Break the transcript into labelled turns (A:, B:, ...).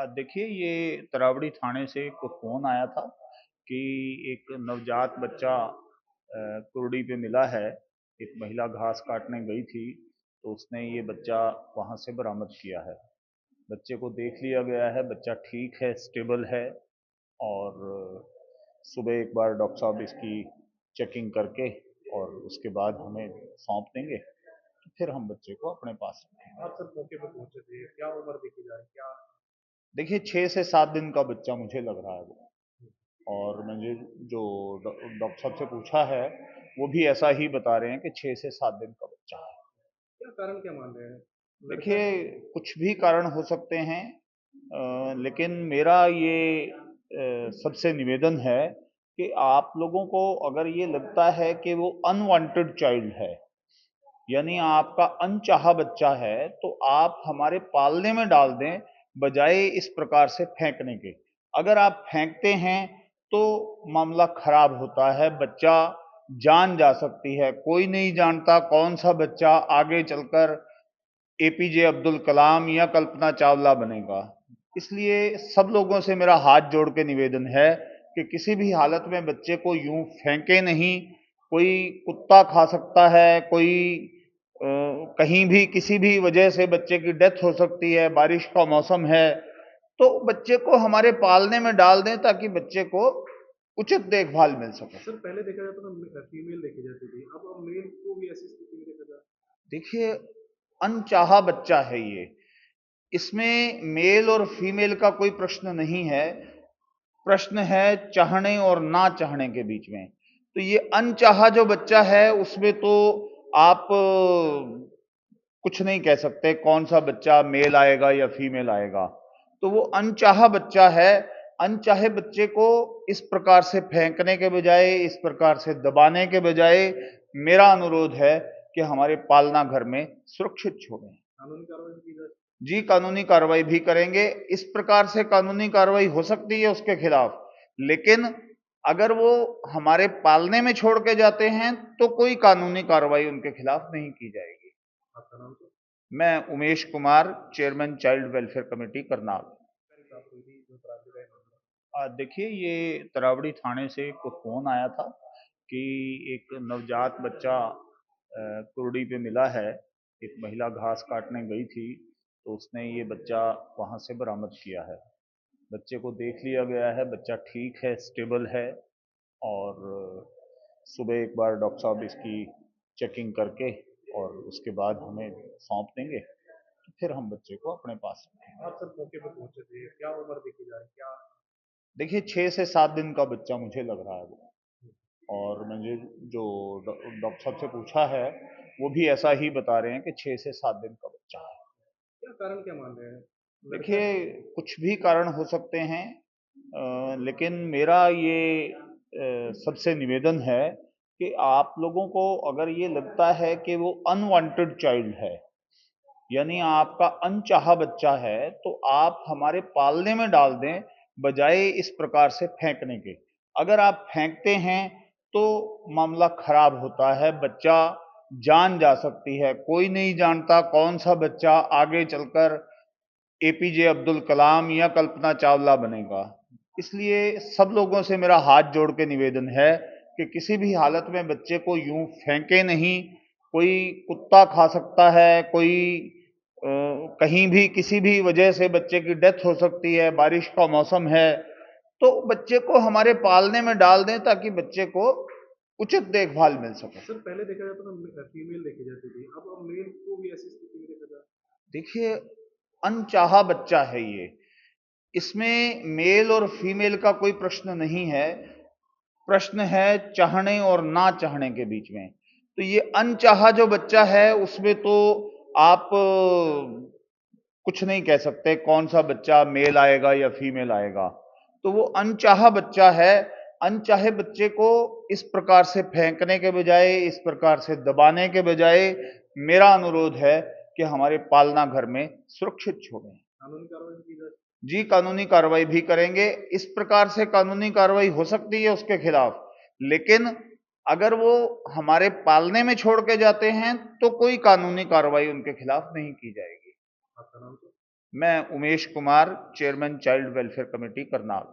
A: देखिए, ये तरावड़ी थाने से एक फ़ोन आया था कि एक नवजात बच्चा कुरड़ी पे मिला है। एक महिला घास काटने गई थी, तो उसने ये बच्चा वहाँ से बरामद किया है। बच्चे को देख लिया गया है, बच्चा ठीक है, स्टेबल है। और सुबह एक बार डॉक्टर साहब इसकी चेकिंग करके और उसके बाद हमें सौंप देंगे, तो फिर हम बच्चे को अपने पास रखेंगे।
B: आप सर मौके पे पहुंचे थे, क्या उम्र देखी जा रही क्या?
A: देखिए, 6 से 7 दिन का बच्चा मुझे लग रहा है वो। और मैंने जो डॉक्टर साहब से पूछा है, वो भी ऐसा ही बता रहे हैं कि 6 से 7 दिन का बच्चा है।
B: क्या कारण क्या मान रहे हैं? लड़का
A: देखिए,
B: है?
A: कुछ भी कारण हो सकते हैं, लेकिन मेरा ये सबसे निवेदन है कि आप लोगों को अगर ये लगता है कि वो अनवांटेड चाइल्ड है, यानी आपका अनचाहा बच्चा है, तो आप हमारे पालने में डाल दें, बजाय इस प्रकार से फेंकने के। अगर आप फेंकते हैं तो मामला खराब होता है, बच्चा जान जा सकती है। कोई नहीं जानता कौन सा बच्चा आगे चलकर एपीजे अब्दुल कलाम या कल्पना चावला बनेगा। इसलिए सब लोगों से मेरा हाथ जोड़ के निवेदन है कि किसी भी हालत में बच्चे को यूं फेंके नहीं। कोई कुत्ता खा सकता है, कोई कहीं भी किसी भी वजह से बच्चे की डेथ हो सकती है, बारिश का मौसम है, तो बच्चे को हमारे पालने में डाल दें ताकि बच्चे को उचित देखभाल मिल सके।
B: सर पहले देखा जाता था फीमेल देखी जाती थी, अब मेल को भी ऐसी स्थिति में देखा जा
A: देखिए, अनचाहा बच्चा है ये। इसमें मेल और फीमेल का कोई प्रश्न नहीं है। प्रश्न है चाहने और ना चाहने के बीच में। तो ये अनचाहा जो बच्चा है, उसमें तो आप कुछ नहीं कह सकते कौन सा बच्चा मेल आएगा या फीमेल आएगा। तो वो अनचाहा बच्चा है। अनचाहे बच्चे को इस प्रकार से फेंकने के बजाय, इस प्रकार से दबाने के बजाय, मेरा अनुरोध है कि हमारे पालना घर में सुरक्षित छोड़ें।
B: कानूनी कार्रवाई की जाए।
A: जी, कानूनी कार्रवाई भी करेंगे। इस प्रकार से कानूनी कार्रवाई हो सकती है उसके खिलाफ, लेकिन अगर वो हमारे पालने में छोड़ के जाते हैं तो कोई कानूनी कार्रवाई उनके खिलाफ नहीं की जाएगी।
B: आपका नाम सर?
A: मैं Umesh Kumar, chairman child welfare committee Karnal.
B: बात हुई थी जो तराजू का मामला।
A: देखिए, ये तरावड़ी थाने से एक फ़ोन आया था कि एक नवजात बच्चा कुरड़ी पे मिला है। एक महिला घास काटने गई थी, तो उसने ये बच्चा वहाँ से बरामद किया है। बच्चे को देख लिया गया है, बच्चा ठीक है, स्टेबल है। और सुबह एक बार डॉक्टर साहब इसकी चेकिंग करके और उसके बाद हमें सौंप देंगे, तो फिर हम बच्चे को अपने पास रखेंगे।
B: आप सर मौके पे पहुंचे थे, क्या उम्र देखी जा रही क्या?
A: देखिए, 6 से 7 दिन का बच्चा मुझे लग रहा है वो। और मैंने जो डॉक्टर साहब से पूछा है, वो भी ऐसा ही बता रहे हैं कि 6 से 7 दिन का बच्चा है।
B: क्या कारण क्या मान रहे हैं? लड़का
A: देखिए,
B: है?
A: कुछ भी कारण हो सकते हैं, लेकिन मेरा ये सबसे निवेदन है कि आप लोगों को अगर ये लगता है कि वो अनवांटेड चाइल्ड है, यानी आपका अनचाहा बच्चा है, तो आप हमारे पालने में डाल दें, बजाय इस प्रकार से फेंकने के। अगर आप फेंकते हैं तो मामला खराब होता है, बच्चा जान जा सकती है। कोई नहीं जानता कौन सा बच्चा आगे चलकर एपीजे अब्दुल कलाम या कल्पना चावला बनेगा। इसलिए सब लोगों से मेरा हाथ जोड़ के निवेदन है कि किसी भी हालत में बच्चे को यूं फेंके नहीं। कोई कुत्ता खा सकता है, कोई कहीं भी किसी भी वजह से बच्चे की डेथ हो सकती है, बारिश का मौसम है, तो बच्चे को हमारे पालने में डाल दें ताकि बच्चे को उचित देखभाल मिल सके।
B: सर पहले देखा जाता था फीमेल देखी जाती थी, अब मेल को भी ऐसी स्थिति में देखा जा
A: देखिए, अनचाहा बच्चा है ये। इसमें मेल और फीमेल का कोई प्रश्न नहीं है। प्रश्न है चाहने और ना चाहने के बीच में। तो ये अनचाहा जो बच्चा है, उसमें तो आप कुछ नहीं कह सकते कौन सा बच्चा मेल आएगा या फीमेल आएगा। तो वो अनचाहा बच्चा है। अनचाहे बच्चे को इस प्रकार से फेंकने के बजाय, इस प्रकार से दबाने के बजाय, मेरा अनुरोध है कि हमारे पालना घर में सुरक्षित छोड़ें।
B: कानूनी कार्रवाई की जाए।
A: जी, कानूनी कार्रवाई भी करेंगे। इस प्रकार से कानूनी कार्रवाई हो सकती है उसके खिलाफ, लेकिन अगर वो हमारे पालने में छोड़ के जाते हैं तो कोई कानूनी कार्रवाई उनके खिलाफ नहीं की जाएगी।
B: आपका नाम सर?
A: मैं Umesh Kumar, chairman child welfare committee Karnal.